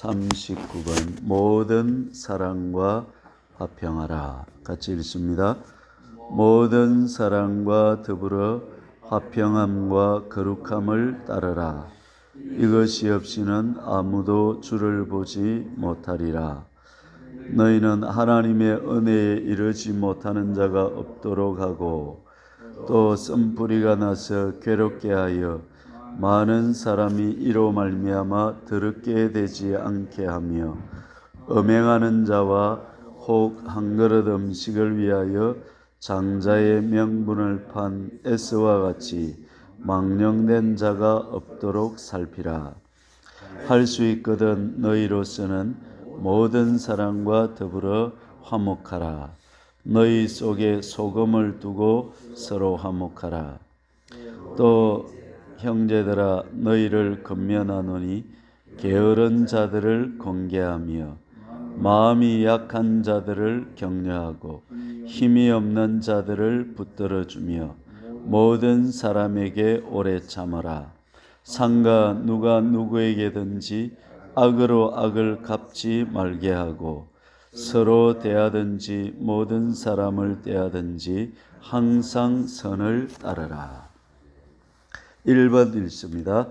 39번 모든 사랑과 화평하라. 같이 읽습니다. 모든 사랑과 더불어 화평함과 거룩함을 따르라. 이것이 없이는 아무도 주를 보지 못하리라. 너희는 하나님의 은혜에 이르지 못하는 자가 없도록 하고 또 쓴뿌리가 나서 괴롭게 하여 많은 사람이 이로 말미암아 더럽게 되지 않게 하며 음행하는 자와 혹 한 그릇 음식을 위하여 장자의 명분을 판 에스와 같이 망령된 자가 없도록 살피라. 할 수 있거든 너희로서는 모든 사랑과 더불어 화목하라. 너희 속에 소금을 두고 서로 화목하라. 또 형제들아 너희를 권면하노니 게으른 자들을 공개하며 마음이 약한 자들을 격려하고 힘이 없는 자들을 붙들어주며 모든 사람에게 오래 참으라. 상가 누가 누구에게든지 악으로 악을 갚지 말게 하고 서로 대하든지 모든 사람을 대하든지 항상 선을 따르라. 1번 읽습니다.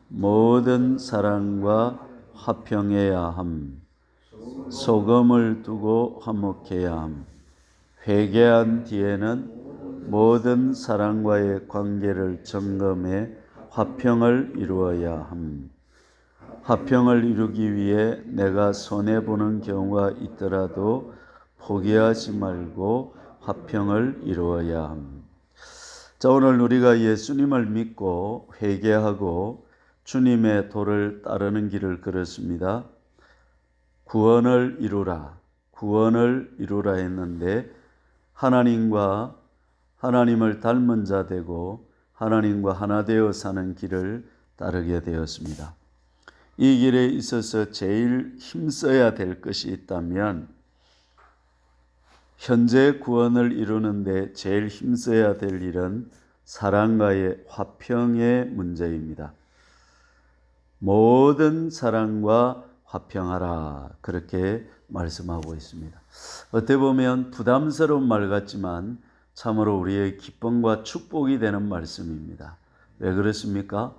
모든 사랑과 화평해야 함. 소금을 두고 화목해야 함. 회개한 뒤에는 모든 사랑과의 관계를 점검해 화평을 이루어야 함. 화평을 이루기 위해 내가 손해보는 경우가 있더라도 포기하지 말고 화평을 이루어야 함. 자, 오늘 우리가 예수님을 믿고 회개하고 주님의 도를 따르는 길을 걸었습니다. 구원을 이루라, 구원을 이루라 했는데 하나님을 닮은 자 되고 하나님과 하나 되어 사는 길을 따르게 되었습니다. 이 길에 있어서 제일 힘써야 될 것이 있다면 현재 구원을 이루는데 제일 힘써야 될 일은 사랑과의 화평의 문제입니다. 모든 사랑과 화평하라, 그렇게 말씀하고 있습니다. 어떻게 보면 부담스러운 말 같지만 참으로 우리의 기쁨과 축복이 되는 말씀입니다. 왜 그렇습니까?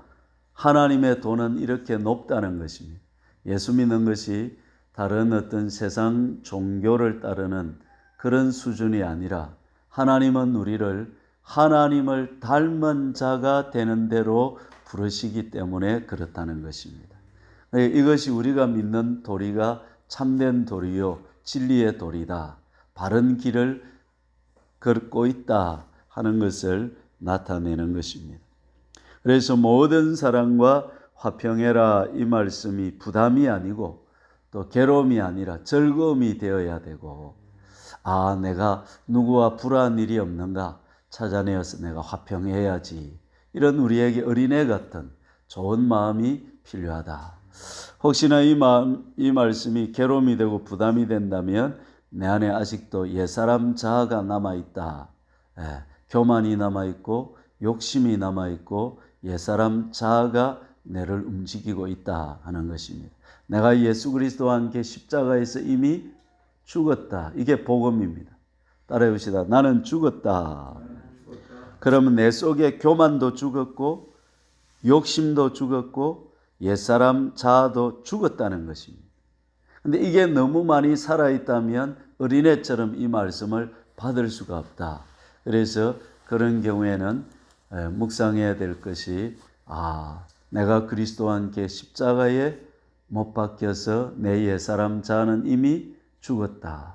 하나님의 도는 이렇게 높다는 것입니다. 예수 믿는 것이 다른 어떤 세상 종교를 따르는 그런 수준이 아니라 하나님은 우리를 하나님을 닮은 자가 되는 대로 부르시기 때문에 그렇다는 것입니다. 이것이 우리가 믿는 도리가 참된 도리요 진리의 도리다, 바른 길을 걷고 있다 하는 것을 나타내는 것입니다. 그래서 모든 사랑과 화평해라, 이 말씀이 부담이 아니고 또 괴로움이 아니라 즐거움이 되어야 되고, 내가 누구와 불화한 일이 없는가 찾아내어서 내가 화평해야지, 이런 우리에게 어린애 같은 좋은 마음이 필요하다. 혹시나 이 말씀이 괴로움이 되고 부담이 된다면 내 안에 아직도 옛사람 자아가 남아있다, 교만이 남아있고 욕심이 남아있고 옛사람 자아가 내를 움직이고 있다 하는 것입니다. 내가 예수 그리스도와 함께 십자가에서 이미 죽었다, 이게 복음입니다. 따라해 봅시다. 나는 죽었다. 그러면 내 속에 교만도 죽었고 욕심도 죽었고 옛사람 자아도 죽었다는 것입니다. 근데 이게 너무 많이 살아있다면 어린애처럼 이 말씀을 받을 수가 없다. 그래서 그런 경우에는 묵상해야 될 것이, 내가 그리스도와 함께 십자가에 못 박혀서 내 옛사람 자아는 이미 죽었다.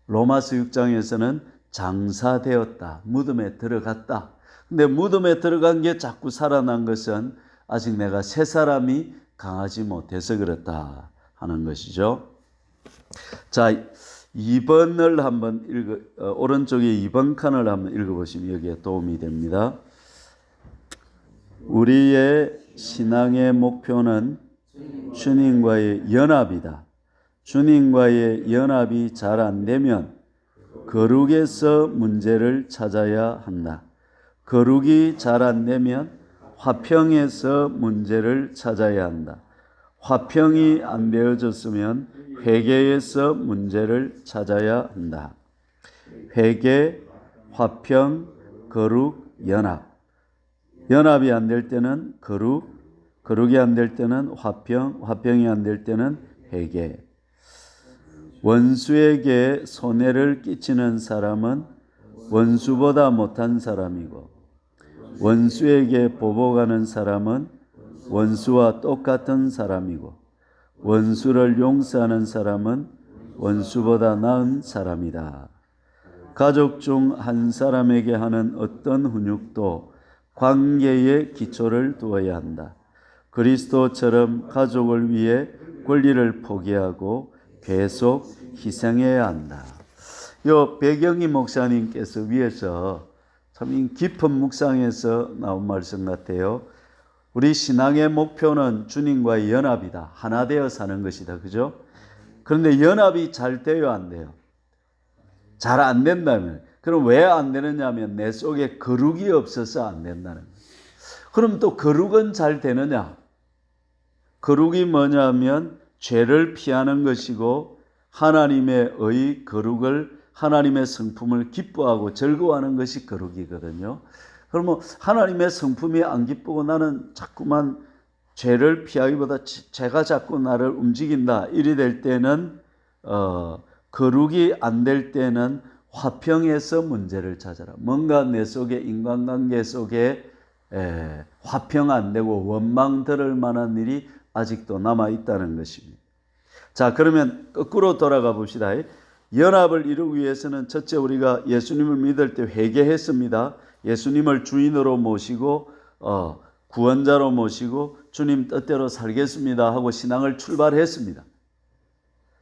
로마서 6장에서는 장사되었다, 무덤에 들어갔다. 근데 무덤에 들어간 게 자꾸 살아난 것은 아직 내가 새 사람이 강하지 못해서 그렇다 하는 것이죠. 자, 2번을 한번 오른쪽에 2번 칸을 한번 읽어보시면 여기에 도움이 됩니다. 우리의 신앙의 목표는 주님과의 연합이다. 주님과의 연합이 잘 안 되면 거룩에서 문제를 찾아야 한다. 거룩이 잘 안 되면 화평에서 문제를 찾아야 한다. 화평이 안 되어졌으면 회개에서 문제를 찾아야 한다. 회개, 화평, 거룩, 연합. 연합이 안 될 때는 거룩, 거룩이 안 될 때는 화평, 화평이 안 될 때는 회개. 원수에게 손해를 끼치는 사람은 원수보다 못한 사람이고, 원수에게 보복하는 사람은 원수와 똑같은 사람이고, 원수를 용서하는 사람은 원수보다 나은 사람이다. 가족 중 한 사람에게 하는 어떤 훈육도 관계에 기초를 두어야 한다. 그리스도처럼 가족을 위해 권리를 포기하고 계속 희생해야 한다. 요 배경희 목사님께서 위에서 참 깊은 묵상에서 나온 말씀 같아요. 우리 신앙의 목표는 주님과의 연합이다. 하나 되어 사는 것이다. 그죠? 그런데 연합이 잘 돼요, 안 돼요? 잘 안 된다면, 그럼 왜 안 되느냐 하면 내 속에 거룩이 없어서 안 된다는 거예요. 그럼 또 거룩은 잘 되느냐? 거룩이 뭐냐면 죄를 피하는 것이고 하나님의 거룩을, 하나님의 성품을 기뻐하고 즐거워하는 것이 거룩이거든요. 그러면 하나님의 성품이 안 기쁘고 나는 자꾸만 죄를 피하기보다 죄가 자꾸 나를 움직인다, 이리 될 때는 거룩이 안 될 때는 화평에서 문제를 찾아라. 뭔가 내 속에, 인간관계 속에 화평 안 되고 원망 들을 만한 일이 아직도 남아 있다는 것입니다. 자, 그러면 거꾸로 돌아가 봅시다. 연합을 이루기 위해서는 첫째, 우리가 예수님을 믿을 때 회개했습니다. 예수님을 주인으로 모시고 구원자로 모시고 주님 뜻대로 살겠습니다 하고 신앙을 출발했습니다.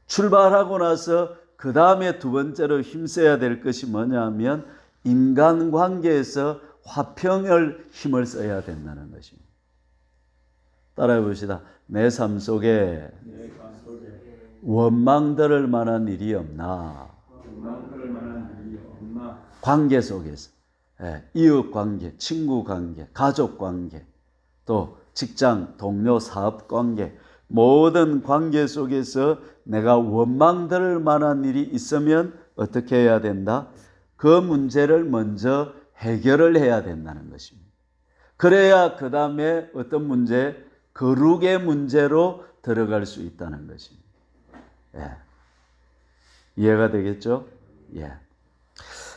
출발하고 나서 그 다음에 두 번째로 힘써야 될 것이 뭐냐면 인간관계에서 화평을 힘을 써야 된다는 것입니다. 따라해 봅시다. 내 삶 속에 원망 들을 만한 일이 없나? 관계 속에서, 이웃 관계, 친구 관계, 가족 관계, 또 직장, 동료, 사업 관계, 모든 관계 속에서 내가 원망 들을 만한 일이 있으면 어떻게 해야 된다? 그 문제를 먼저 해결을 해야 된다는 것입니다. 그래야 그 다음에 어떤 문제? 거룩의 문제로 들어갈 수 있다는 것입니다. 이해가 되겠죠?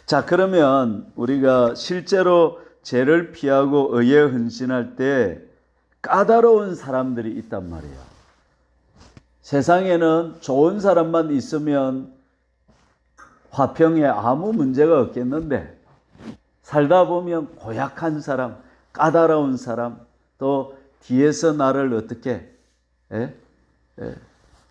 자, 그러면 우리가 실제로 죄를 피하고 의에 헌신할 때 까다로운 사람들이 있단 말이에요. 세상에는 좋은 사람만 있으면 화평에 아무 문제가 없겠는데, 살다 보면 고약한 사람, 까다로운 사람, 또 뒤에서 나를 어떻게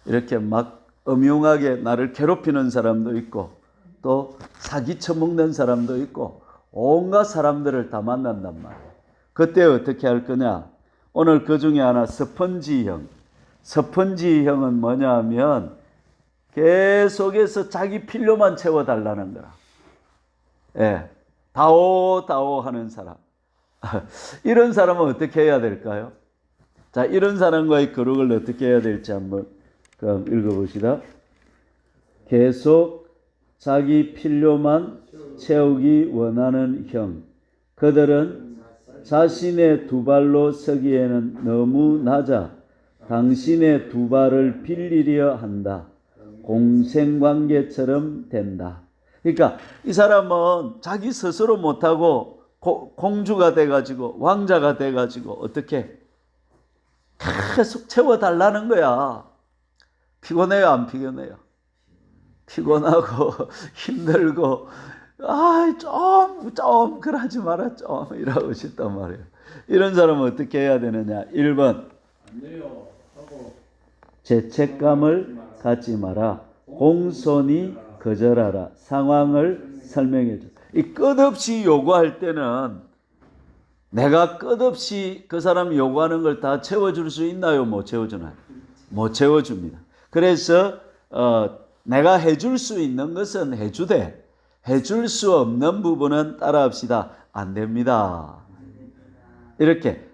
이렇게 막 음흉하게 나를 괴롭히는 사람도 있고, 또 사기 쳐먹는 사람도 있고, 온갖 사람들을 다 만난단 말이에요. 그때 어떻게 할 거냐? 오늘 그 중에 하나, 스펀지형. 스펀지형은 뭐냐 하면 계속해서 자기 필요만 채워달라는 거라. 다오 하는 사람. 이런 사람은 어떻게 해야 될까요? 자, 이런 사람과의 거룩을 어떻게 해야 될지 한번 그럼 읽어봅시다. 계속 자기 필요만 채우기 원하는 형. 그들은 자신의 두 발로 서기에는 너무 낮아 당신의 두 발을 빌리려 한다. 공생관계처럼 된다. 그러니까 이 사람은 자기 스스로 못하고 공주가 돼가지고 왕자가 돼가지고 어떻게 계속 채워달라는 거야. 피곤해요, 안 피곤해요? 피곤하고 힘들고 좀 그러지 마라, 좀 이러고 싶단 말이에요. 이런 사람은 어떻게 해야 되느냐? 1번 죄책감을 갖지 마라. 공손히 거절하라. 상황을 설명해 줘. 이 끝없이 요구할 때는 내가 끝없이 그 사람이 요구하는 걸 다 채워줄 수 있나요? 못 채워주나요? 못 채워줍니다. 그래서 내가 해줄 수 있는 것은 해주되 해줄 수 없는 부분은 따라합시다. 안 됩니다. 이렇게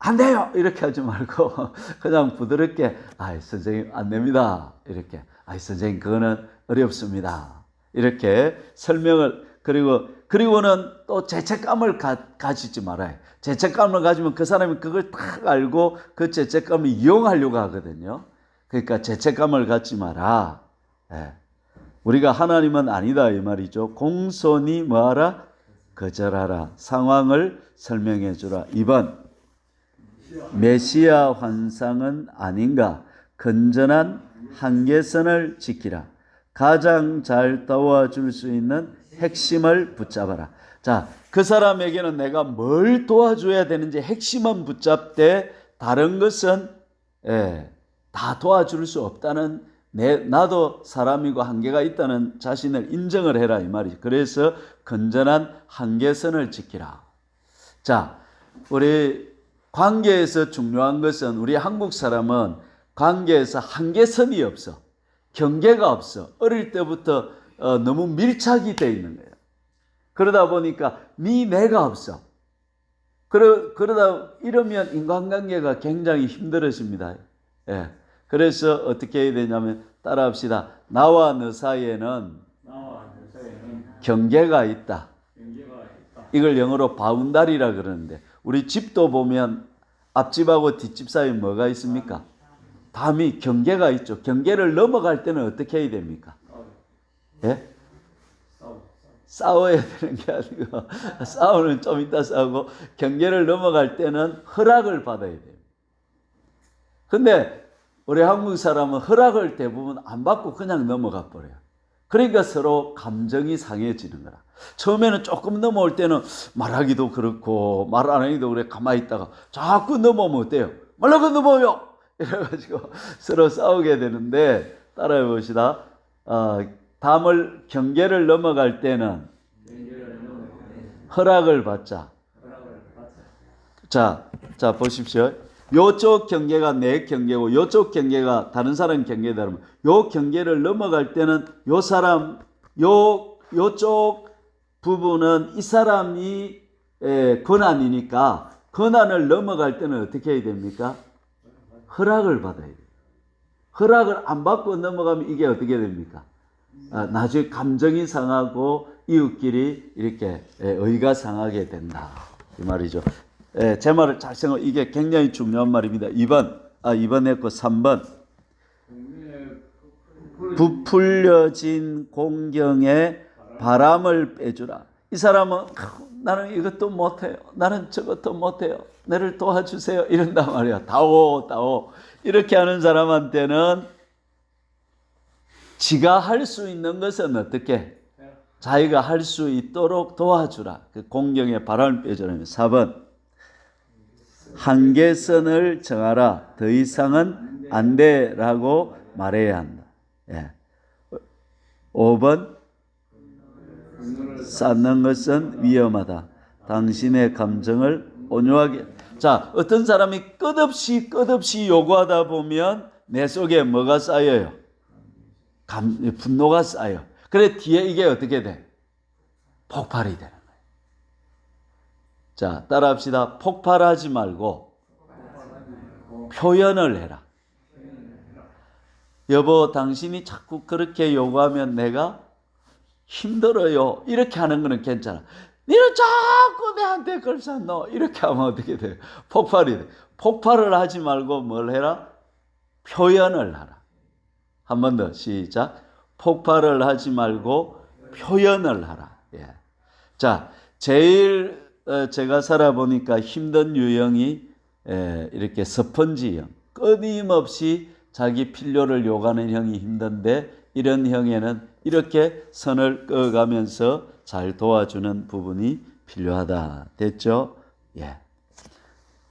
안 돼요! 이렇게 하지 말고 그냥 부드럽게 선생님 안 됩니다. 이렇게 선생님 그거는 어렵습니다. 이렇게 설명을 그리고는 또 죄책감을 가지지 말아요. 죄책감을 가지면 그 사람이 그걸 딱 알고 그 죄책감을 이용하려고 하거든요. 그러니까 죄책감을 갖지 마라. 예. 우리가 하나님은 아니다 이 말이죠. 공손히 뭐하라? 거절하라. 상황을 설명해 주라. 2번 메시아 환상은 아닌가? 건전한 한계선을 지키라. 가장 잘 도와줄 수 있는 핵심을 붙잡아라. 자, 그 사람에게는 내가 뭘 도와줘야 되는지 핵심은 붙잡되 다른 것은 다 도와줄 수 없다는 나도 사람이고 한계가 있다는 자신을 인정을 해라 이 말이죠. 그래서 건전한 한계선을 지키라. 자, 우리 관계에서 중요한 것은 우리 한국 사람은 관계에서 한계선이 없어. 경계가 없어. 어릴 때부터 너무 밀착이 돼 있는 거예요. 그러다 보니까 내가 없어. 그러다 이러면 인간관계가 굉장히 힘들어집니다. 예. 그래서 어떻게 해야 되냐면 따라합시다. 나와 너 사이에는 경계가 있다. 이걸 영어로 바운다리라 그러는데 우리 집도 보면 앞집하고 뒷집 사이에 뭐가 있습니까? 담이 경계가 있죠. 경계를 넘어갈 때는 어떻게 해야 됩니까? 예? 싸워야 되는 게 아니고 싸우는 좀 이따 싸우고 경계를 넘어갈 때는 허락을 받아야 돼요. 근데 우리 한국 사람은 허락을 대부분 안 받고 그냥 넘어가 버려요. 그러니까 서로 감정이 상해지는 거라. 처음에는 조금 넘어올 때는 말하기도 그렇고 말 안 하기도 그래 가만히 있다가 자꾸 넘어오면 어때요? 말라고 넘어요! 이래가지고 서로 싸우게 되는데 따라해 봅시다. 경계를 넘어갈 때는 허락을 받자. 자 보십시오. 요쪽 경계가 내 경계고 요쪽 경계가 다른 사람 경계다 그러면 요 경계를 넘어갈 때는 요 사람 요쪽 부분은 이 사람이 권한이니까 권한을 넘어갈 때는 어떻게 해야 됩니까? 허락을 받아야 돼요. 허락을 안 받고 넘어가면 이게 어떻게 됩니까? 나중에 감정이 상하고 이웃끼리 이렇게 의가 상하게 된다. 이 말이죠. 제 말을 잘 생각해. 이게 굉장히 중요한 말입니다. 2번 했고 3번. 부풀려진 공경에 바람을 빼주라. 이 사람은 나는 이것도 못해요. 나는 저것도 못해요. 나를 도와주세요. 이런단 말이야. 다오. 이렇게 하는 사람한테는 지가 할 수 있는 것은 어떻게? 자기가 할 수 있도록 도와주라. 그 공경에 바람을 빼주라면 4번. 한계선을 정하라. 더 이상은 안 돼라고 말해야 한다. 5번. 쌓는 것은 위험하다. 당신의 감정을 온유하게. 자, 어떤 사람이 끝없이 요구하다 보면 내 속에 뭐가 쌓여요? 분노가 쌓여. 그래 뒤에 이게 어떻게 돼? 폭발이 되는 거예요. 자, 따라합시다. 폭발하지 말고 표현을 해라. 여보, 당신이 자꾸 그렇게 요구하면 내가 힘들어요. 이렇게 하는 거는 괜찮아. 너는 자꾸 내한테 걸 쌓노. 이렇게 하면 어떻게 돼요? 폭발이 돼. 폭발을 하지 말고 뭘 해라? 표현을 하라. 한 번 더 시작. 폭발을 하지 말고 표현을 하라. 자, 제일 제가 살아보니까 힘든 유형이 이렇게 스펀지형. 끊임없이 자기 필요를 요구하는 형이 힘든데 이런 형에는 이렇게 선을 그어가면서 잘 도와주는 부분이 필요하다. 됐죠?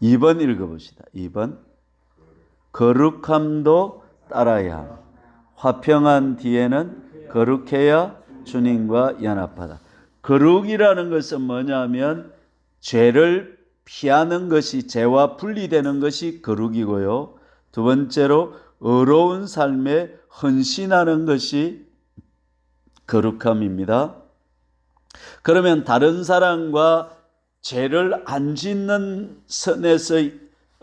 2번 읽어봅시다. 2번. 거룩함도 따라야 함. 화평한 뒤에는 거룩해야 주님과 연합하다. 거룩이라는 것은 뭐냐면 죄를 피하는 것이, 죄와 분리되는 것이 거룩이고요. 두 번째로 의로운 삶에 헌신하는 것이 거룩함입니다. 그러면 다른 사람과 죄를 안 짓는 선에서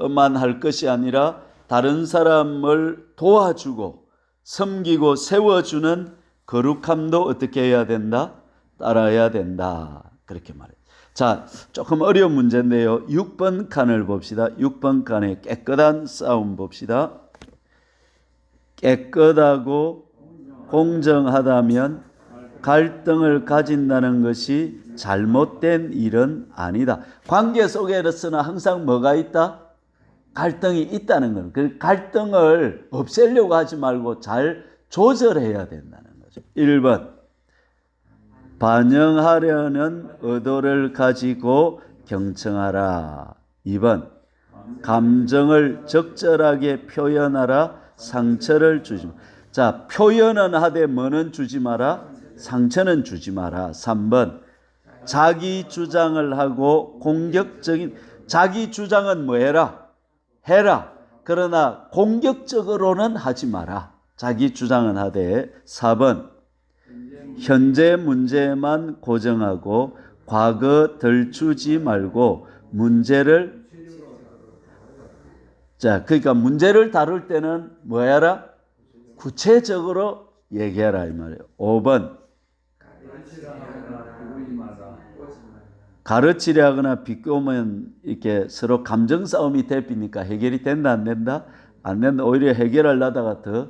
것만 할 것이 아니라 다른 사람을 도와주고 섬기고 세워주는 거룩함도 어떻게 해야 된다? 따라야 된다. 그렇게 말해요. 자, 조금 어려운 문제인데요. 6번 칸을 봅시다. 6번 칸에 깨끗한 싸움 봅시다. 깨끗하고 공정하다면 갈등을 가진다는 것이 잘못된 일은 아니다. 관계 속에서는 항상 뭐가 있다? 갈등이 있다는 거는. 그 갈등을 없애려고 하지 말고 잘 조절해야 된다는 거죠. 1번 반영하려는 의도를 가지고 경청하라. 2번 감정을 적절하게 표현하라. 상처를 주지 마라. 자, 표현은 하되 뭐는 주지 마라? 상처는 주지 마라. 3번 자기 주장을 하고 공격적인, 자기 주장은 뭐 해라? 해라. 그러나 공격적으로는 하지 마라. 자기 주장은 하되. 4번 현재 문제만 고정하고 과거 덜추지 말고 문제를, 자, 그러니까 문제를 다룰 때는 뭐 해라? 구체적으로 얘기해라 이 말이에요. 5번 가르치려 하거나 비꼬면 이렇게 서로 감정 싸움이 대비니까 해결이 된다 안 된다? 안 된다. 오히려 해결하려다가 더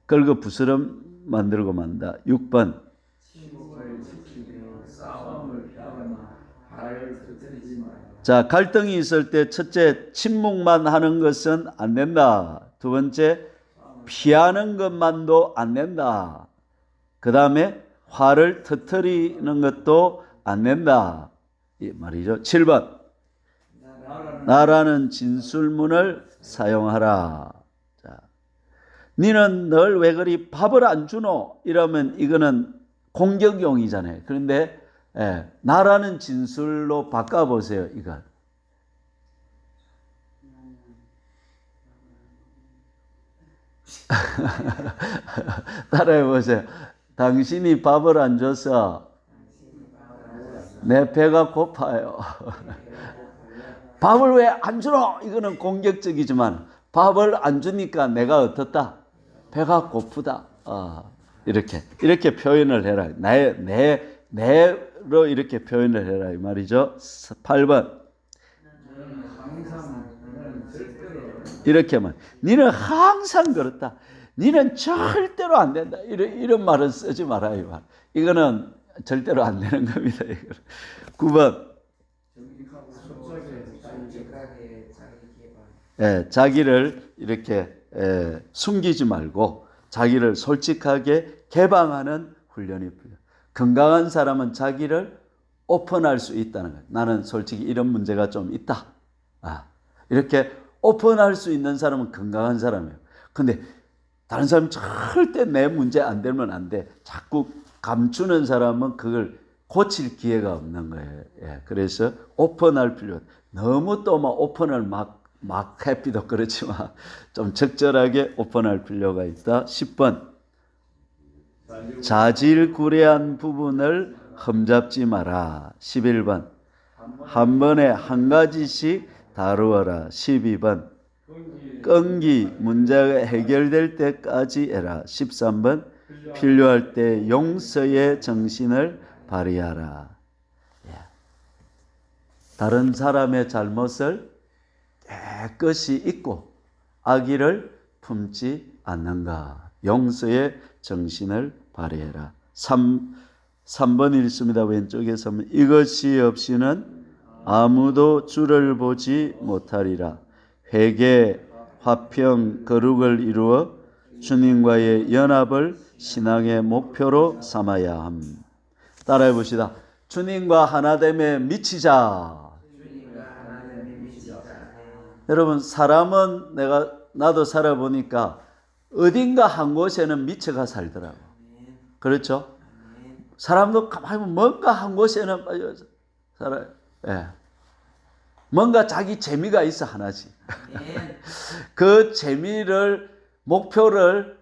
긁어 부스럼 만들고 만다. 6번 자, 갈등이 있을 때 첫째 침묵만 하는 것은 안 된다. 두 번째 피하는 것만도 안 된다. 그 다음에 화를 터뜨리는 것도 안 된다. 이 말이죠. 7번 나라는 진술문을 사용하라. 자, 니는 널 왜 그리 밥을 안 주노? 이러면 이거는 공격용이잖아요. 그런데 나라는 진술로 바꿔보세요. 이걸. 따라해보세요. 당신이 밥을 안 줘서 내 배가 고파요. 밥을 왜 안 주노? 이거는 공격적이지만 밥을 안 주니까 내가 어떻다? 배가 고프다. 이렇게 표현을 해라. 내로 이렇게 표현을 해라 이 말이죠. 8번 이렇게 말. 니는 항상 그렇다. 니는 절대로 안 된다. 이런 말은 쓰지 마라 이 말. 이거는 절대로 안 되는 겁니다. 9번 자기를 이렇게 숨기지 말고 자기를 솔직하게 개방하는 훈련이 필요해요. 건강한 사람은 자기를 오픈할 수 있다는 거예요. 나는 솔직히 이런 문제가 좀 있다. 이렇게 오픈할 수 있는 사람은 건강한 사람이에요. 근데 다른 사람은 절대 내 문제 안 되면 안 돼. 자꾸 감추는 사람은 그걸 고칠 기회가 없는 거예요. 그래서 오픈할 필요. 너무 또 막 오픈을 막 해피도 그렇지만 좀 적절하게 오픈할 필요가 있다. 10번 자질구레한 부분을 흠잡지 마라. 11번 한 번에 한 가지씩 다루어라. 12번 끈기 문제가 해결될 때까지 해라. 13번 필요할 때 용서의 정신을 발휘하라. 다른 사람의 잘못을 깨끗이 잊고 악의를 품지 않는가. 용서의 정신을 발휘해라. 3번 읽습니다. 왼쪽에서 이것이 없이는 아무도 주를 보지 못하리라. 회개, 화평, 거룩을 이루어 주님과의 연합을 신앙의 목표로 삼아야 함. 따라해 봅시다. 주님과 하나됨에 미치자. 여러분, 사람은 나도 살아보니까 어딘가 한 곳에는 미쳐가 살더라고. 그렇죠? 사람도 가만히 보면 뭔가 한 곳에는 빠져 살아요. 뭔가 자기 재미가 있어 하나씩. 그 재미를 목표를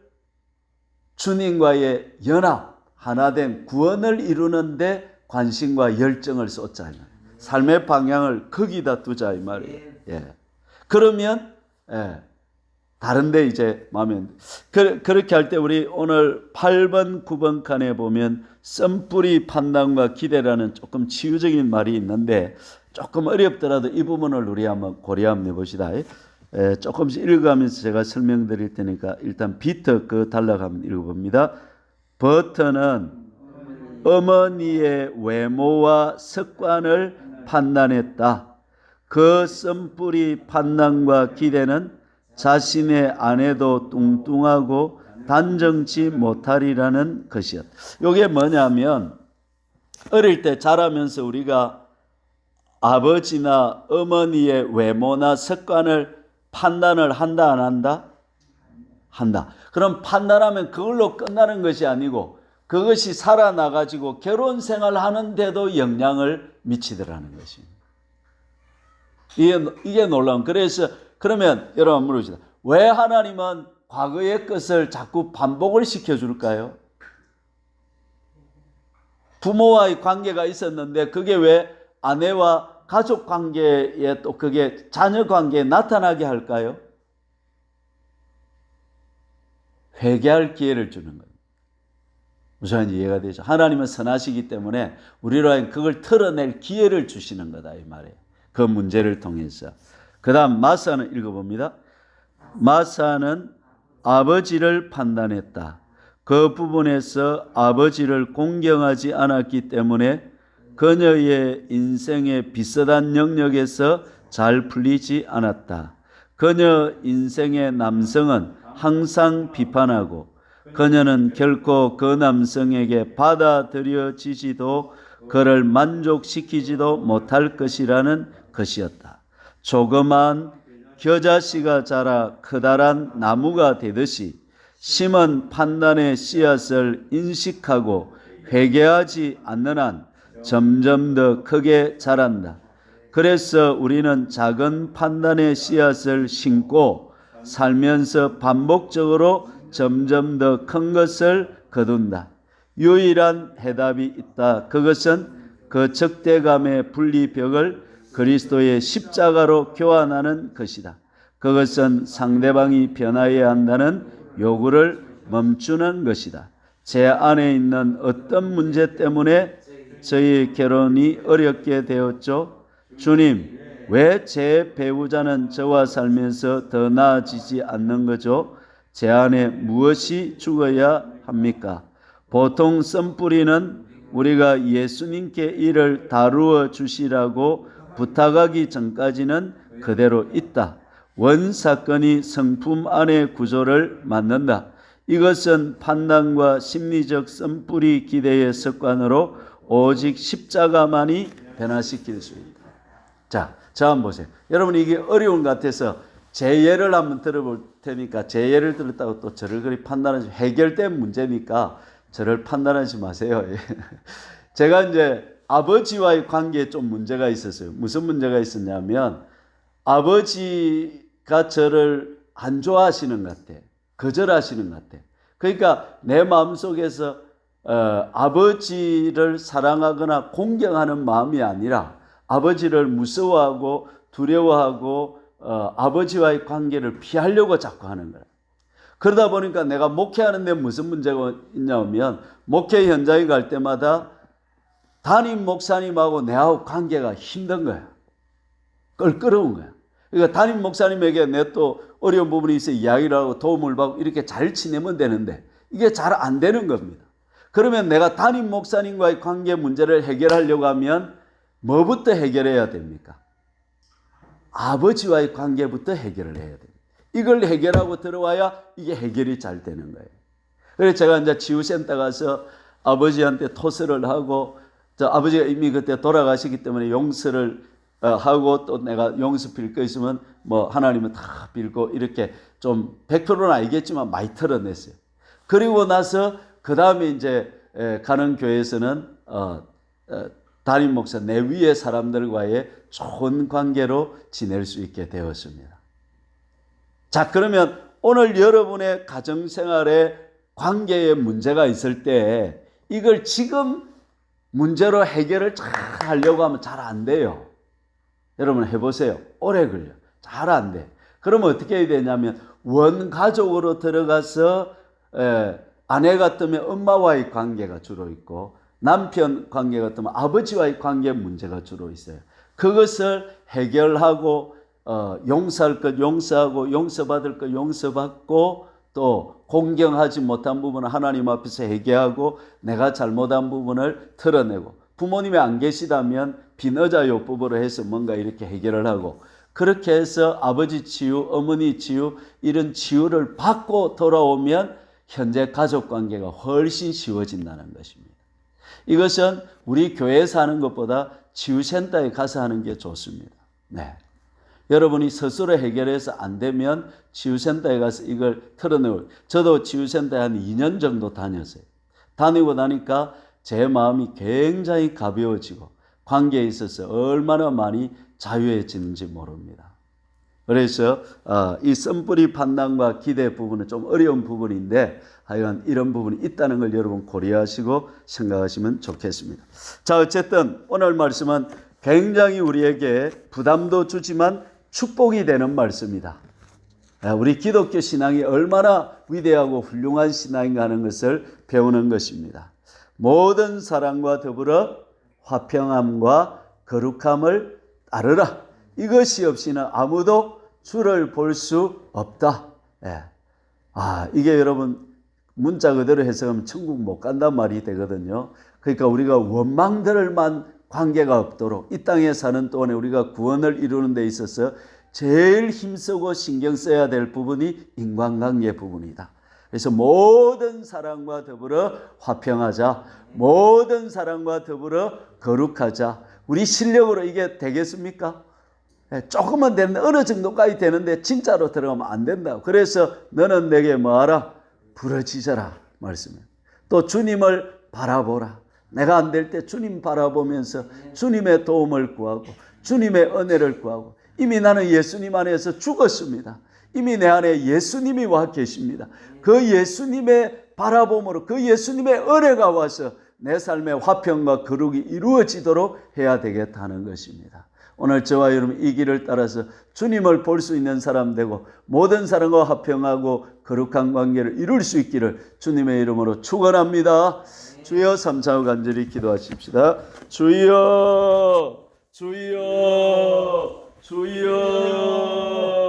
주님과의 연합, 하나된 구원을 이루는데 관심과 열정을 쏟자. 삶의 방향을 거기다 두자 이 말이에요. 그러면 다른데 이제 마음에 그렇게 할 때 우리 오늘 8번 9번 칸에 보면 썸뿌리 판단과 기대라는 조금 치유적인 말이 있는데 조금 어렵더라도 이 부분을 우리 한번 고려 한번 해봅시다. 조금씩 읽어가면서 제가 설명드릴 테니까 일단 비터 그 단락 한번 읽어봅니다. 버터는 어머니의 외모와 습관을 판단했다. 그 썸뿌리 판단과 기대는 자신의 아내도 뚱뚱하고 단정치 못하리라는 것이었다. 이게 뭐냐면 어릴 때 자라면서 우리가 아버지나 어머니의 외모나 습관을 판단을 한다 안 한다? 한다. 그럼 판단하면 그걸로 끝나는 것이 아니고 그것이 살아나가지고 결혼 생활하는데도 영향을 미치더라는 것입니다. 이게 놀라운. 그래서 그러면 여러분 물으시다. 왜 하나님은 과거의 것을 자꾸 반복을 시켜줄까요? 부모와의 관계가 있었는데 그게 왜 아내와 가족 관계에 또 그게 자녀 관계에 나타나게 할까요? 회개할 기회를 주는 거예요. 무슨 말인지 이해가 되죠? 하나님은 선하시기 때문에 우리로 하여금 그걸 털어낼 기회를 주시는 거다 이 말이에요. 그 문제를 통해서. 그 다음 마사는 읽어봅니다. 마사는 아버지를 판단했다. 그 부분에서 아버지를 공경하지 않았기 때문에 그녀의 인생의 비슷한 영역에서 잘 풀리지 않았다. 그녀 인생의 남성은 항상 비판하고 그녀는 결코 그 남성에게 받아들여지지도 그를 만족시키지도 못할 것이라는 것이었다. 조그만 겨자씨가 자라 커다란 나무가 되듯이 심은 판단의 씨앗을 인식하고 회개하지 않는 한 점점 더 크게 자란다. 그래서 우리는 작은 판단의 씨앗을 심고 살면서 반복적으로 점점 더 큰 것을 거둔다. 유일한 해답이 있다. 그것은 그 적대감의 분리벽을 그리스도의 십자가로 교환하는 것이다. 그것은 상대방이 변화해야 한다는 요구를 멈추는 것이다. 제 안에 있는 어떤 문제 때문에 저희 결혼이 어렵게 되었죠? 주님, 왜 제 배우자는 저와 살면서 더 나아지지 않는 거죠? 제 안에 무엇이 죽어야 합니까? 보통 썸뿌리는 우리가 예수님께 이를 다루어 주시라고 부탁하기 전까지는 그대로 있다. 원사건이 성품 안의 구조를 만든다. 이것은 판단과 심리적 썸뿌리 기대의 습관으로 오직 십자가만이 변화시킬 수 있다. 자, 한번 보세요. 여러분 이게 어려운 것 같아서 제 예를 한번 들어볼 테니까 제 예를 들었다고 또 저를 그리 판단하지 해결된 문제니까 저를 판단하지 마세요. 제가 이제 아버지와의 관계에 좀 문제가 있었어요. 무슨 문제가 있었냐면 아버지가 저를 안 좋아하시는 것 같아. 거절하시는 것 같아. 그러니까 내 마음속에서 아버지를 사랑하거나 공경하는 마음이 아니라 아버지를 무서워하고 두려워하고 아버지와의 관계를 피하려고 자꾸 하는 거야. 그러다 보니까 내가 목회하는데 무슨 문제가 있냐면 목회 현장에 갈 때마다 담임 목사님하고 내하고 관계가 힘든 거야. 껄끄러운 거야. 그러니까 담임 목사님에게 내 또 어려운 부분이 있어 이야기를 하고 도움을 받고 이렇게 잘 지내면 되는데 이게 잘 안 되는 겁니다. 그러면 내가 담임 목사님과의 관계 문제를 해결하려고 하면 뭐부터 해결해야 됩니까? 아버지와의 관계부터 해결을 해야 돼요. 이걸 해결하고 들어와야 이게 해결이 잘 되는 거예요. 그래서 제가 이제 치유센터 가서 아버지한테 토스를 하고 저 아버지가 이미 그때 돌아가시기 때문에 용서를 하고 또 내가 용서 빌 거 있으면 뭐 하나님은 다 빌고 이렇게 좀 100%는 아니겠지만 많이 털어냈어요. 그리고 나서 그 다음에 이제 가는 교회에서는 담임 목사 내 위의 사람들과의 좋은 관계로 지낼 수 있게 되었습니다. 자, 그러면 오늘 여러분의 가정생활에 관계에 문제가 있을 때 이걸 지금 문제로 해결을 잘 하려고 하면 잘 안 돼요. 여러분 해보세요. 오래 걸려. 잘 안 돼. 그러면 어떻게 해야 되냐면 원가족으로 들어가서 아내 같으면 엄마와의 관계가 주로 있고 남편 관계 같으면 아버지와의 관계 문제가 주로 있어요. 그것을 해결하고 용서할 것 용서하고 용서받을 것 용서받고 또 공경하지 못한 부분은 하나님 앞에서 회개하고 내가 잘못한 부분을 털어내고 부모님이 안 계시다면 빈의자요법으로 해서 뭔가 이렇게 해결을 하고 그렇게 해서 아버지 치유, 어머니 치유 이런 치유를 받고 돌아오면 현재 가족관계가 훨씬 쉬워진다는 것입니다. 이것은 우리 교회에서 하는 것보다 치유센터에 가서 하는 게 좋습니다. 네. 여러분이 스스로 해결해서 안 되면 치유센터에 가서 이걸 털어내고 저도 치유센터에 한 2년 정도 다녔어요. 다니고 나니까 제 마음이 굉장히 가벼워지고 관계에 있어서 얼마나 많이 자유해지는지 모릅니다. 그래서 이 썸뿌리 판단과 기대 부분은 좀 어려운 부분인데 하여간 이런 부분이 있다는 걸 여러분 고려하시고 생각하시면 좋겠습니다. 자, 어쨌든 오늘 말씀은 굉장히 우리에게 부담도 주지만 축복이 되는 말씀이다. 우리 기독교 신앙이 얼마나 위대하고 훌륭한 신앙인가 하는 것을 배우는 것입니다. 모든 사랑과 더불어 화평함과 거룩함을 따르라. 이것이 없이는 아무도 주를 볼 수 없다. 이게 여러분 문자 그대로 해석하면 천국 못 간단 말이 되거든요. 그러니까 우리가 원망들만 관계가 없도록 이 땅에 사는 동안에 우리가 구원을 이루는 데 있어서 제일 힘쓰고 신경 써야 될 부분이 인간관계 부분이다. 그래서 모든 사람과 더불어 화평하자. 모든 사람과 더불어 거룩하자. 우리 실력으로 이게 되겠습니까? 조금은 되는데 어느 정도까지 되는데 진짜로 들어가면 안 된다. 그래서 너는 내게 뭐하라? 부르짖어라 말씀이에요. 또 주님을 바라보라. 내가 안 될 때 주님 바라보면서 주님의 도움을 구하고 주님의 은혜를 구하고 이미 나는 예수님 안에서 죽었습니다. 이미 내 안에 예수님이 와 계십니다. 그 예수님의 바라봄으로 그 예수님의 은혜가 와서 내 삶의 화평과 거룩이 이루어지도록 해야 되겠다는 것입니다. 오늘 저와 여러분 이 길을 따라서 주님을 볼 수 있는 사람 되고 모든 사람과 화평하고 거룩한 관계를 이룰 수 있기를 주님의 이름으로 축원합니다. 주여 삼차고 간절히 기도하십시다. 주여 주여 주여